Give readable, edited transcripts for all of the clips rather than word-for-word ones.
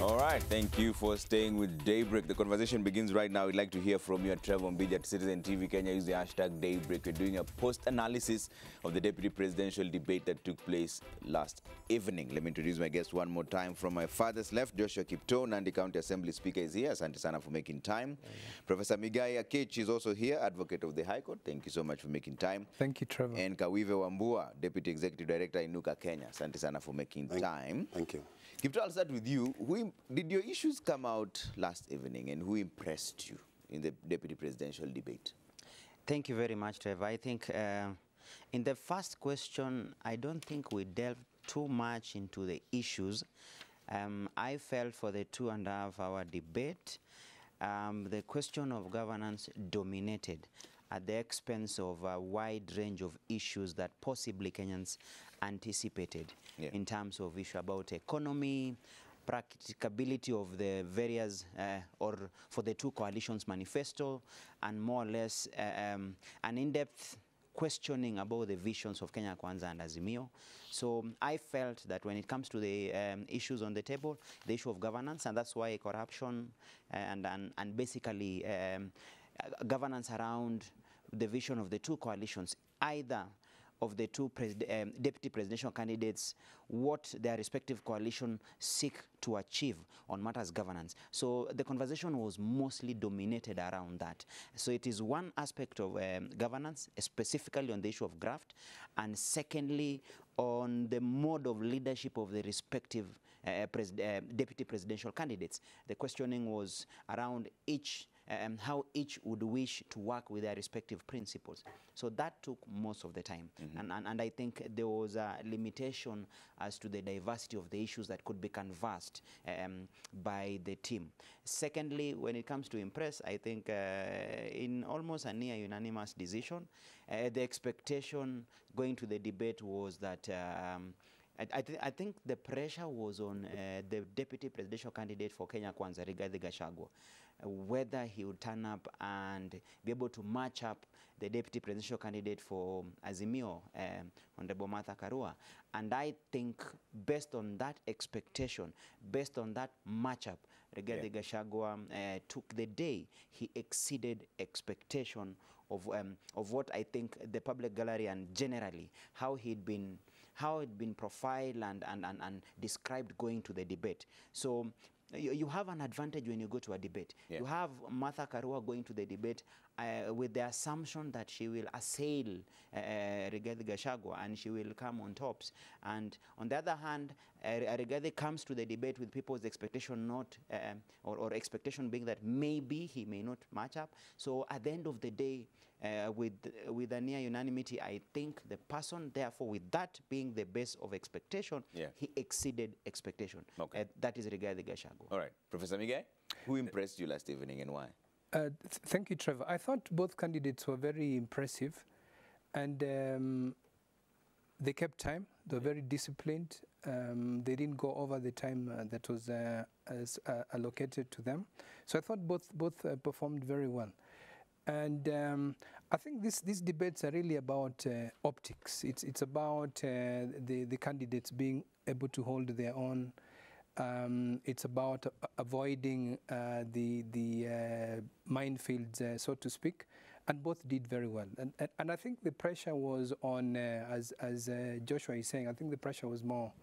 All right, thank you for staying with Daybreak. The conversation begins right now. We'd like to hear from you at Trevor Mbidi at Citizen TV Kenya. Use the hashtag Daybreak. We're doing a post-analysis of the deputy presidential debate that took place last evening. Let me introduce my guest one more time. From my farthest left, Joshua Kipto, Nandi County Assembly Speaker, is here. Asante sana for making time. Professor Migai Akech is also here, Advocate of the High Court. Thank you so much for making time. Thank you, Trevor. And Kawive Wambua, Deputy Executive Director, Inuka Kenya. Asante sana for making time. Thank you. Kipto, I'll start with you. Did your issues come out last evening, and who impressed you in the deputy presidential debate? Thank you very much, Trevor. I think in the first question, I don't think we delved too much into the issues. I felt for the 2.5-hour debate, the question of governance dominated at the expense of a wide range of issues that possibly Kenyans anticipated in terms of issue about economy, practicability of the various, or for the two coalitions manifesto, and more or less an in-depth questioning about the visions of Kenya Kwanza and Azimio. So I felt that when it comes to the issues on the table, the issue of governance, and that's why corruption and basically governance around the vision of the two coalitions, either of the two deputy presidential candidates, what their respective coalition seek to achieve on matters governance. So the conversation was mostly dominated around that. So it is one aspect of governance, specifically on the issue of graft, and secondly, on the mode of leadership of the respective deputy presidential candidates. The questioning was around each how each would wish to work with their respective principles. So that took most of the time. And I think there was a limitation as to the diversity of the issues that could be canvassed by the team. Secondly, when it comes to impress, I think in almost a near unanimous decision, the expectation going to the debate was that I think the pressure was on the deputy presidential candidate for Kenya Kwanza, Rigathi Gachagua, whether he would turn up and be able to match up the deputy presidential candidate for Azimio, Honorable Martha Karua. And I think based on that expectation, based on that matchup, Rigathi Gachagua took the day. He exceeded expectation of what I think the public gallery and generally how it'd been profiled and described going to the debate. So you have an advantage when you go to a debate. You have Martha Karua going to the debate with the assumption that she will assail Rigathi Gachagua and she will come on tops. And on the other hand, Rigathi comes to the debate with people's expectation not, or expectation being that maybe he may not match up. So at the end of the day, with a near unanimity, I think the person, therefore, with that being the base of expectation, he exceeded expectation. That is Rigathi Gachagua. All right. Professor Migai, who impressed you last evening and why? Thank you, Trevor. I thought both candidates were very impressive, and they kept time. They were very disciplined. They didn't go over the time that was allocated to them. So I thought both performed very well. And I think these debates are really about optics. It's about the candidates being able to hold their own. It's about avoiding the minefields, so to speak, and both did very well. And I think the pressure was on, as Joshua is saying, I think the pressure was more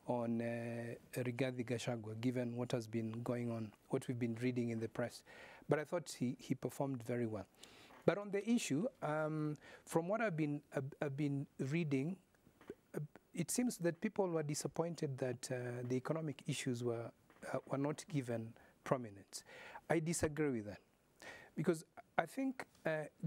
on Rigathi Gachagua, given what has been going on, what we've been reading in the press. But I thought he performed very well. But on the issue, from what I've been reading, it seems that people were disappointed that the economic issues were not given prominence. I disagree with that, because I think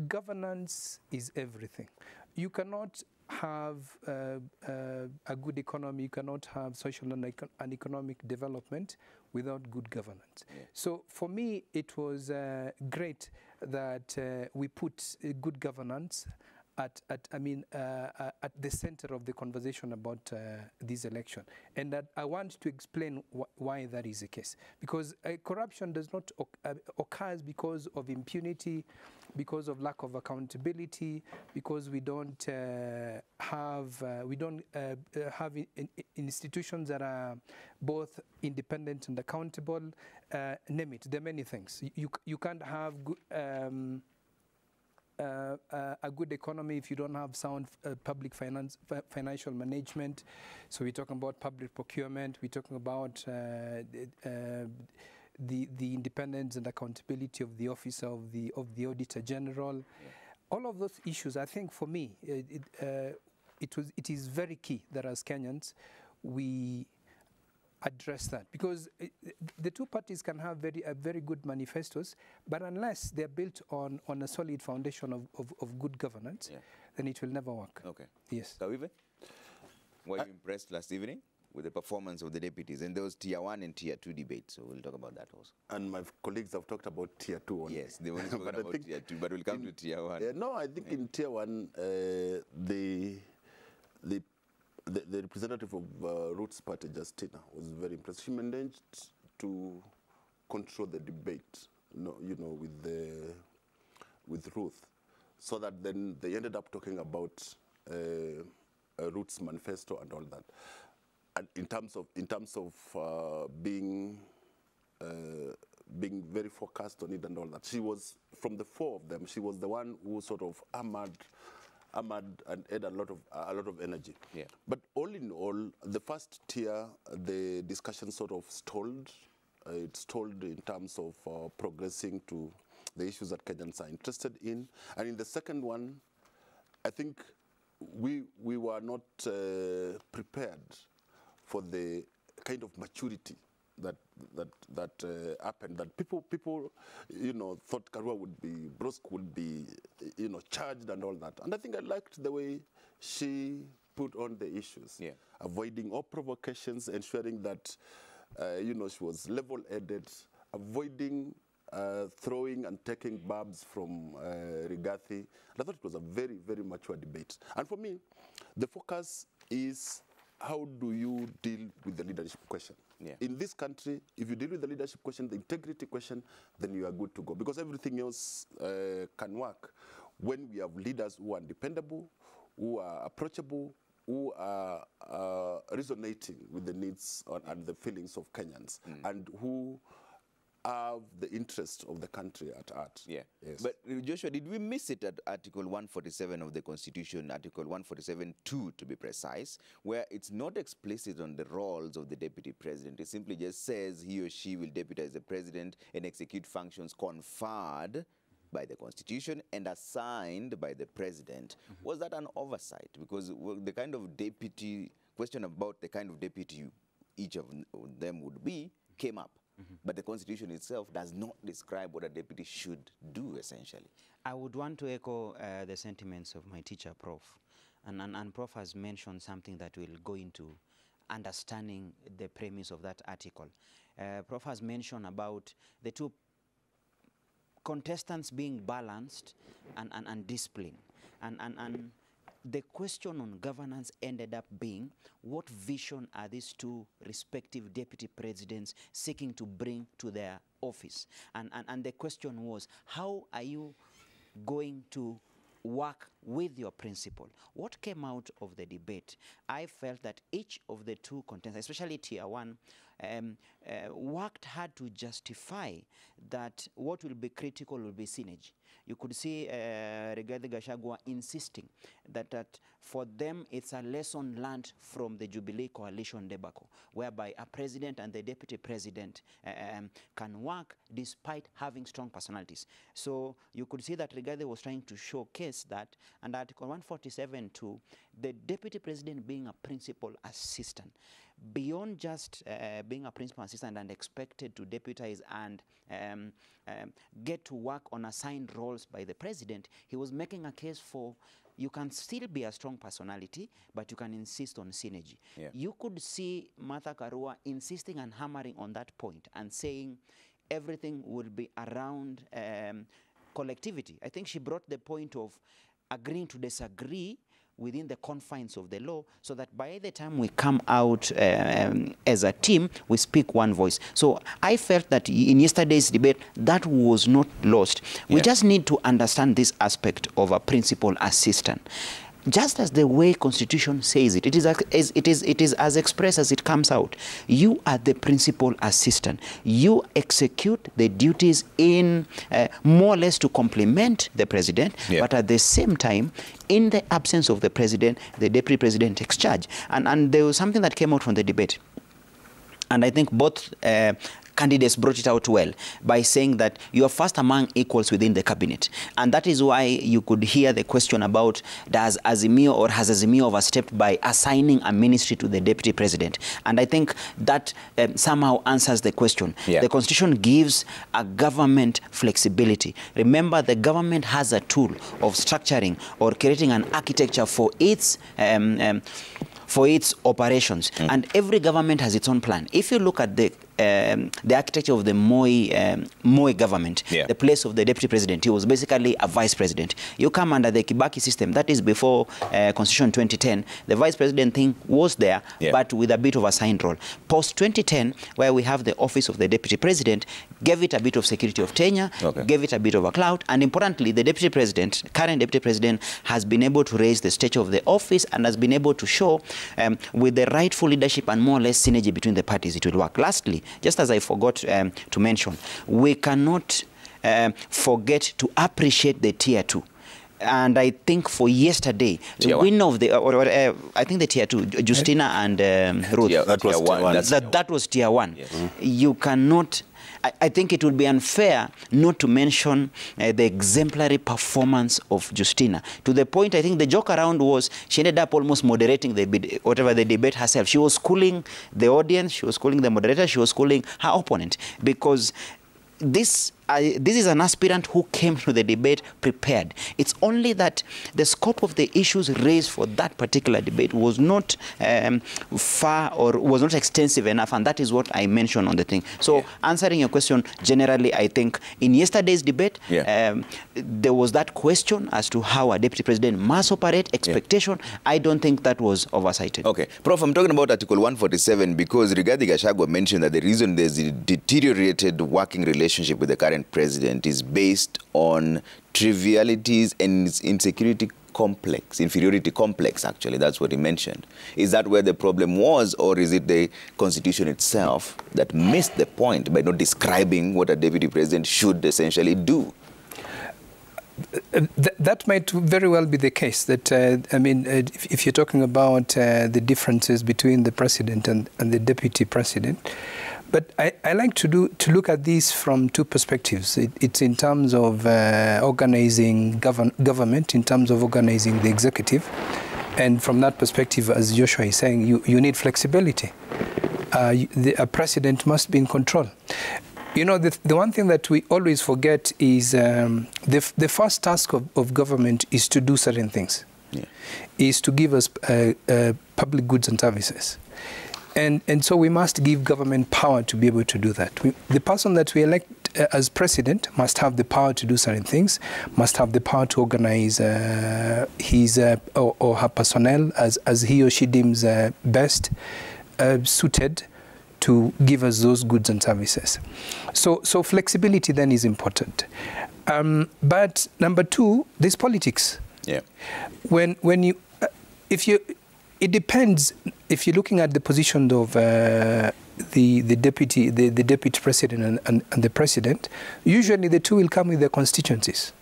governance is everything. You cannot have a good economy, you cannot have social and economic development without good governance. So for me, it was great that we put good governance at the center of the conversation about this election, and that I want to explain why that is the case. Because corruption does not occurs because of impunity, because of lack of accountability, because we don't have institutions that are both independent and accountable. Name it. There are many things. You can't have a good economy if you don't have sound public financial management. So we're talking about public procurement. We're talking about the independence and accountability of the office of the Auditor General. Yeah. All of those issues, I think, for me, it is very key that as Kenyans we address that, because the two parties can have very good manifestos, but unless they're built on a solid foundation of good governance, yeah, then it will never work. Okay. Yes. Kawive, were you impressed last evening with the performance of the deputies and those tier 1 and tier 2 debates? So we'll talk about that also. And my colleagues have talked about tier 2 only. Yes, they only spoken about tier 2, but we'll come to tier 1. No, I think in tier 1, the representative of Roots Party, Justina, was very impressed. She managed to control the debate, with Ruth, so that then they ended up talking about a Roots manifesto and all that. And in terms of being very focused on it and all that, she was, from the four of them, she was the one who sort of hammered and had a lot of energy. Yeah. But all in all, the first tier, the discussion sort of stalled. It stalled in terms of progressing to the issues that Kenyans are interested in. And in the second one, I think we were not prepared for the kind of maturity that happened. That people thought Karua would be, Brosk would be, charged and all that. And I think I liked the way she put on the issues, yeah, avoiding all provocations, ensuring that she was level-headed, avoiding throwing and taking barbs from Rigathi. And I thought it was a very, very mature debate. And for me, the focus is, how do you deal with the leadership question? Yeah. In this country, if you deal with the leadership question, the integrity question, then you are good to go. Because everything else can work when we have leaders who are dependable, who are approachable, who are resonating with the needs and the feelings of Kenyans, and who have the interest of the country at heart. Yeah. Yes. But Joshua, did we miss it at Article 147 of the Constitution, Article 147(2) to be precise, where it's not explicit on the roles of the deputy president? It simply just says he or she will deputize the president and execute functions conferred by the Constitution and assigned by the president. Was that an oversight? Because the kind of deputy, question about the kind of deputy each of them would be came up. But the Constitution itself does not describe what a deputy should do, essentially. I would want to echo the sentiments of my teacher, Prof. And Prof has mentioned something that will go into understanding the premise of that article. Prof has mentioned about the two contestants being balanced and disciplined. And the question on governance ended up being, what vision are these two respective deputy presidents seeking to bring to their office? And the question was, how are you going to work with your principle? What came out of the debate? I felt that each of the two contestants, especially Tier 1, worked hard to justify that what will be critical will be synergy. You could see Rigathi Gachagua insisting that for them it's a lesson learned from the Jubilee coalition debacle, whereby a president and the deputy president can work despite having strong personalities. So you could see that Rigathi was trying to showcase that, and Article 147(2), the deputy president being a principal assistant, beyond just being a principal assistant and expected to deputize and get to work on assigned roles by the president, he was making a case for, you can still be a strong personality, but you can insist on synergy. Yeah. You could see Martha Karua insisting and hammering on that point and saying everything will be around collectivity. I think she brought the point of agreeing to disagree within the confines of the law, so that by the time we come out as a team, we speak one voice. So I felt that in yesterday's debate, that was not lost. We just need to understand this aspect of a principal assistant. Just as the way Constitution says it, it is as expressed as it comes out. You are the principal assistant. You execute the duties in more or less to complement the president, but at the same time, in the absence of the president, the deputy president takes charge. And there was something that came out from the debate, and I think both candidates brought it out well by saying that you are first among equals within the cabinet. And that is why you could hear the question about, does Azimio or has Azimio overstepped by assigning a ministry to the deputy president? And I think that somehow answers the question. The Constitution gives a government flexibility. Remember, the government has a tool of structuring or creating an architecture for its operations, and every government has its own plan. If you look at the architecture of the Moi government, the place of the deputy president, he was basically a vice president. You come under the Kibaki system, that is before Constitution 2010, the vice president thing was there, but with a bit of a signed role. Post 2010, where we have the office of the deputy president, gave it a bit of security of tenure, gave it a bit of a clout, and importantly, the deputy president, current deputy president, has been able to raise the stature of the office and has been able to show with the rightful leadership and more or less synergy between the parties, it will work. Lastly, just as I forgot to mention, we cannot forget to appreciate the Tier 2. And I think for yesterday, the win of the, I think the Tier 2, Justina and Ruth. That was Tier 1. That was Tier 1. You cannot, I think it would be unfair not to mention the exemplary performance of Justina. To the point, I think the joke around was she ended up almost moderating whatever the debate herself. She was schooling the audience, she was schooling the moderator, she was schooling her opponent, because this is an aspirant who came to the debate prepared. It's only that the scope of the issues raised for that particular debate was not far or was not extensive enough, and that is what I mentioned on the thing. So answering your question, generally, I think in yesterday's debate, there was that question as to how a deputy president must operate, expectation. I don't think that was oversighted. Okay. Prof, I'm talking about Article 147 because Rigathi Gachagua mentioned that the reason there's a deteriorated working relationship with the current president is based on trivialities and inferiority complex, actually. That's what he mentioned. Is that where the problem was, or is it the Constitution itself that missed the point by not describing what a deputy president should essentially do? That might very well be the case. That I mean, if you're talking about the differences between the president and the deputy president, but I like to look at this from two perspectives. It's in terms of organizing government, in terms of organizing the executive, and from that perspective, as Joshua is saying, you need flexibility. A president must be in control. You know, the one thing that we always forget is the first task of government is to do certain things, is to give us public goods and services. And so we must give government power to be able to do that. The person that we elect as president must have the power to do certain things, must have the power to organize his or her personnel as he or she deems best suited to give us those goods and services. So flexibility then is important. But number two, there's politics. Yeah. It depends. If you're looking at the position of the deputy president and the president, usually the two will come with their constituencies.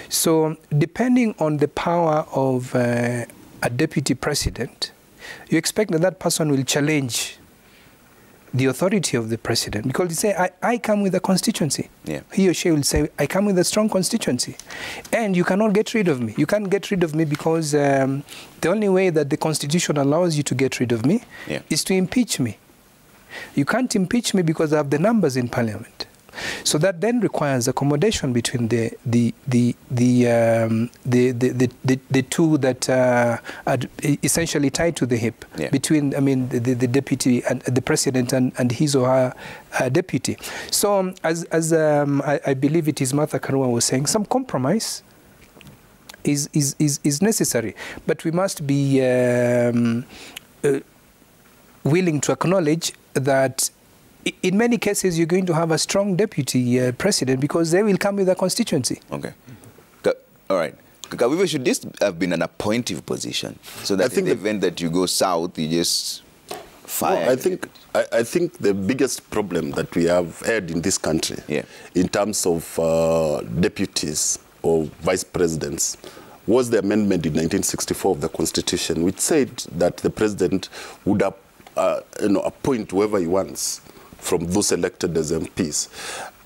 So depending on the power of a deputy president, you expect that person will challenge the authority of the president, because they say, I come with a constituency. Yeah. He or she will say, I come with a strong constituency. And you cannot get rid of me. You can't get rid of me because the only way that the Constitution allows you to get rid of me is to impeach me. You can't impeach me because I have the numbers in Parliament. So that then requires accommodation between the two that are essentially tied to the hip, between, I mean, the deputy and the president and his or her deputy. So as I believe it is Martha Karua was saying, some compromise is necessary. But we must be willing to acknowledge that in many cases you're going to have a strong deputy president because they will come with a constituency. Okay. All right. Kawiva, should this have been an appointive position so that in the event that you go south, you just fire? No, I think the biggest problem that we have had in this country in terms of deputies or vice presidents was the amendment in 1964 of the Constitution, which said that the president would appoint whoever he wants from those elected as MPs.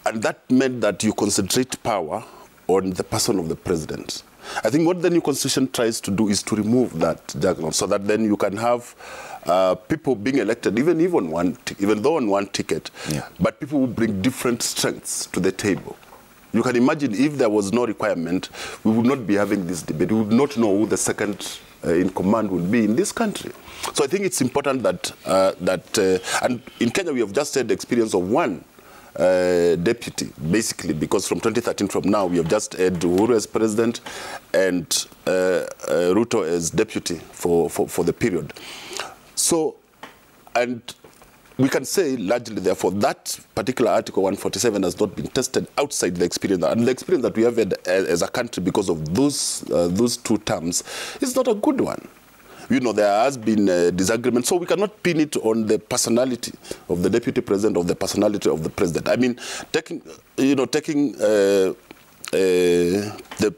And that meant that you concentrate power on the person of the president. I think what the new constitution tries to do is to remove that juggernaut so that then you can have people being elected, even though on one ticket, but people who bring different strengths to the table. You can imagine if there was no requirement, we would not be having this debate. We would not know who the second in command would be in this country. So I think it's important that, and in Kenya we have just had the experience of one deputy, basically, because from 2013 from now, we have just had Uhuru as president and Ruto as deputy for the period. So, and we can say largely, therefore, that particular Article 147 has not been tested outside the experience. And the experience that we have had as a country because of those two terms is not a good one. You know, there has been disagreement, so we cannot pin it on the personality of the deputy president or the personality of the president. I mean, taking the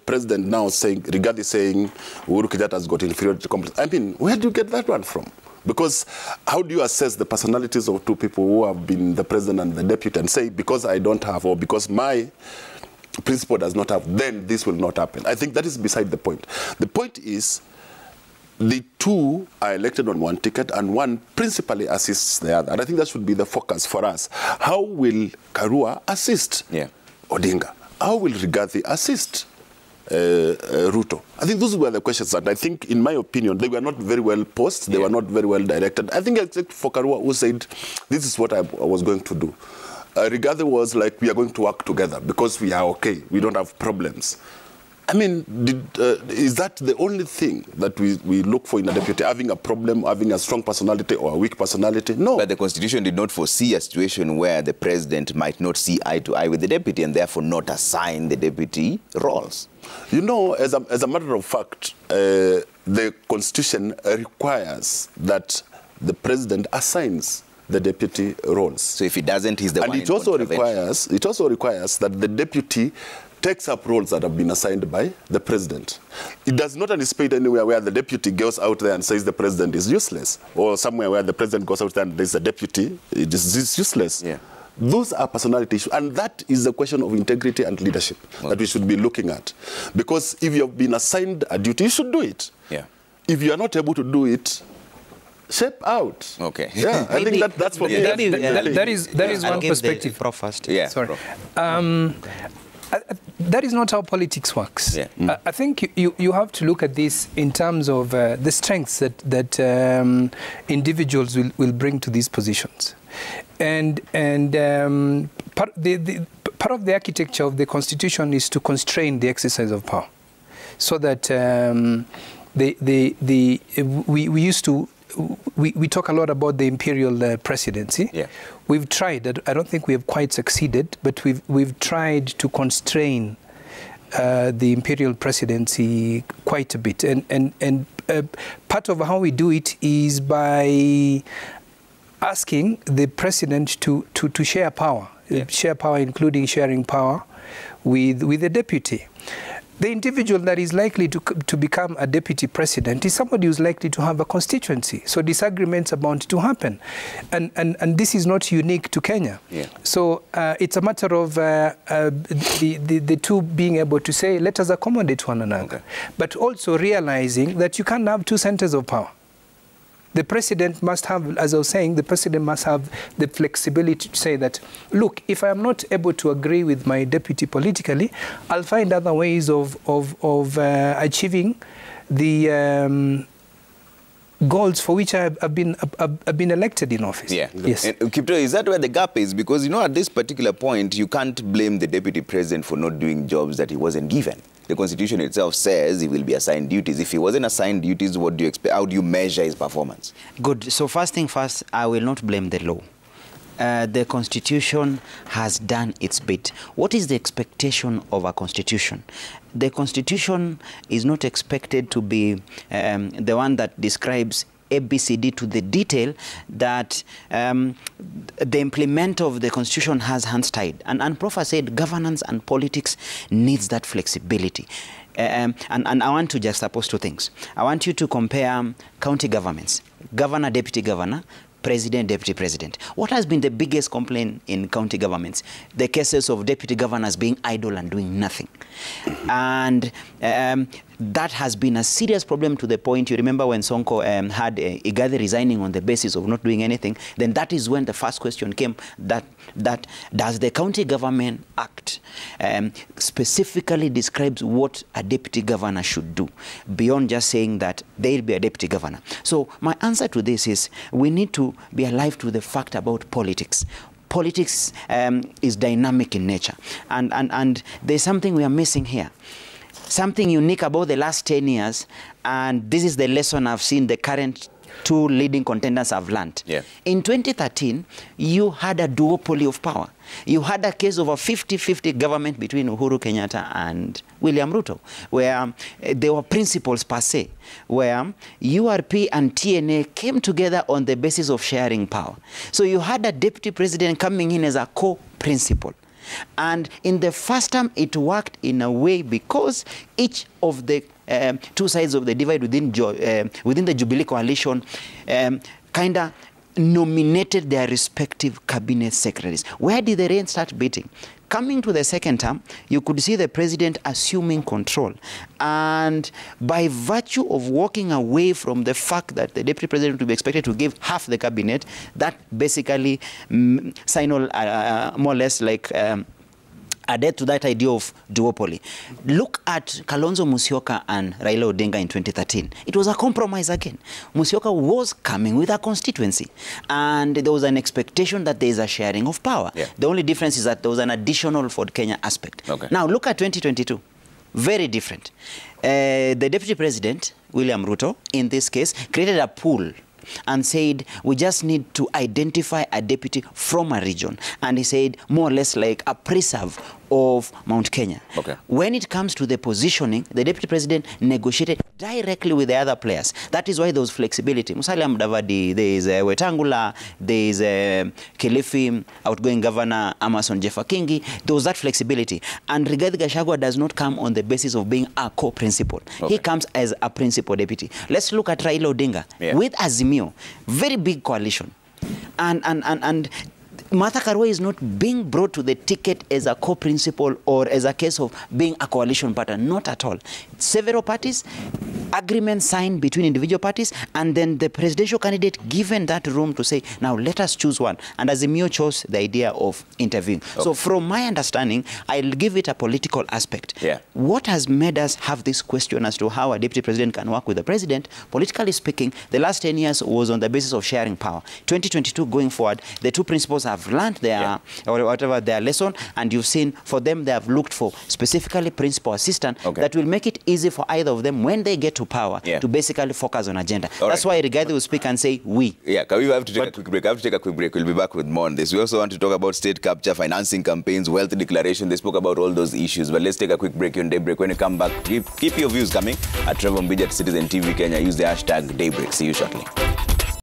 president now saying, Rigathi saying, Uhuru Kenyatta has got inferiority complex. I mean, where do you get that one from? Because how do you assess the personalities of two people who have been the president and the deputy and say, because I don't have, or because my principal does not have, then this will not happen? I think that is beside the point. The point is, the two are elected on one ticket and one principally assists the other. And I think that should be the focus for us. How will Karua assist Odinga? How will Rigathi assist Ruto? I think those were the questions, and I think, in my opinion, they were not very well posed. They were not very well directed. I think except for Karua, who said, this is what I was going to do. Rigathi was like, we are going to work together because we are okay. We don't have problems. I mean, is that the only thing that we look for in a deputy, having a problem, having a strong personality or a weak personality? No. But the Constitution did not foresee a situation where the president might not see eye to eye with the deputy and therefore not assign the deputy roles. You know, as a matter of fact, the Constitution requires that the president assigns the deputy roles. So if he doesn't, he's the one. And it also requires that the deputy takes up roles that have been assigned by the president. It does not anticipate anywhere where the deputy goes out there and says the president is useless, or somewhere where the president goes out there and there's a deputy, it is useless. Yeah. Those are personality issues, and that is a question of integrity and leadership that we should be looking at. Because if you have been assigned a duty, you should do it. Yeah. If you are not able to do it, shape out. Okay. Yeah, I think that's for me. That is one perspective. Prof first. Yeah. Sorry. That is not how politics works. Yeah. I think you have to look at this in terms of the strengths that individuals will bring to these positions. And part of the architecture of the Constitution is to constrain the exercise of power, so that we talk a lot about the imperial presidency. Yeah. We've tried. I don't think we have quite succeeded, but we've tried to constrain the imperial presidency quite a bit. And part of how we do it is by asking the president to share power, share power, including sharing power with the deputy. The individual that is likely to become a deputy president is somebody who's likely to have a constituency. So disagreements are bound to happen. And this is not unique to Kenya. Yeah. So it's a matter of the two being able to say, let us accommodate one another. Okay. But also realizing that you can't have two centers of power. The president must have, as I was saying, the president must have the flexibility to say that, look, if I am not able to agree with my deputy politically, I'll find other ways of achieving the goals for which I've been elected in office. Yeah. Yes. And Kipto, is that where the gap is? Because, you know, at this particular point, you can't blame the deputy president for not doing jobs that he wasn't given. The Constitution itself says he will be assigned duties. If he wasn't assigned duties, what do you expect? How do you measure his performance? Good. So first thing first, I will not blame the law. The Constitution has done its bit. What is the expectation of a Constitution? The Constitution is not expected to be the one that describes ABCD to the detail, that the implement of the Constitution has hands tied. And Prof said governance and politics needs that flexibility. And I want to juxtapose two things. I want you to compare county governments, governor, deputy governor, president, deputy president. What has been the biggest complaint in county governments? The cases of deputy governors being idle and doing nothing. And that has been a serious problem to the point, you remember when Sonko had Rigathi resigning on the basis of not doing anything, then that is when the first question came, that does the County Government Act specifically describes what a deputy governor should do, beyond just saying that they'll be a deputy governor. So my answer to this is we need to be alive to the fact about politics. Politics is dynamic in nature, and there's something we are missing here. Something unique about the last 10 years, and this is the lesson I've seen the current two leading contenders have learned. Yeah. In 2013, you had a duopoly of power. You had a case of a 50-50 government between Uhuru Kenyatta and William Ruto, where there were principles per se, where URP and TNA came together on the basis of sharing power. So you had a deputy president coming in as a co-principal. And in the first term, it worked in a way because each of the two sides of the divide within the Jubilee coalition kind of nominated their respective cabinet secretaries. Where did the rain start beating? Coming to the second term, you could see the president assuming control. And by virtue of walking away from the fact that the deputy president would be expected to give half the cabinet, that basically signaled more or less like a death to that idea of duopoly. Look at Kalonzo Musyoka and Raila Odinga in 2013. It was a compromise again. Musyoka was coming with a constituency, and there was an expectation that there is a sharing of power. Yeah. The only difference is that there was an additional Ford Kenya aspect. Okay. Now look at 2022. Very different. The deputy president, William Ruto, in this case, created a pool and said, we just need to identify a deputy from a region. And he said, more or less like a preserve of Mount Kenya. Okay. When it comes to the positioning, the deputy president negotiated directly with the other players. That is why there was flexibility. Musalia Mudavadi, there is Wetangula, there is Kilifi, outgoing governor Amason Jeffa Kingi. There was that flexibility. And Rigathi Gachagua does not come on the basis of being a co-principal. Okay. He comes as a principal deputy. Let's look at Raila Odinga with Azimio, very big coalition. And Martha Karua is not being brought to the ticket as a co-principal or as a case of being a coalition partner. Not at all. Several parties, agreements signed between individual parties, and then the presidential candidate given that room to say, now let us choose one. And Azimio chose the idea of interviewing. Okay. So from my understanding, I'll give it a political aspect. Yeah. What has made us have this question as to how a deputy president can work with the president, politically speaking, the last 10 years was on the basis of sharing power. 2022 going forward, the two principals have learned their, or whatever their lesson, and you've seen for them, they have looked for specifically principal assistant that will make it easy for either of them when they get to power to basically focus on agenda. That's why Rigathi will speak and say, we. Yeah, we have to take a quick break. I have to take a quick break. We'll be back with more on this. We also want to talk about state capture, financing campaigns, wealth declaration. They spoke about all those issues, but let's take a quick break on Daybreak. When you come back, keep your views coming at Trevor Mbidja at Citizen TV Kenya. Use the hashtag Daybreak. See you shortly.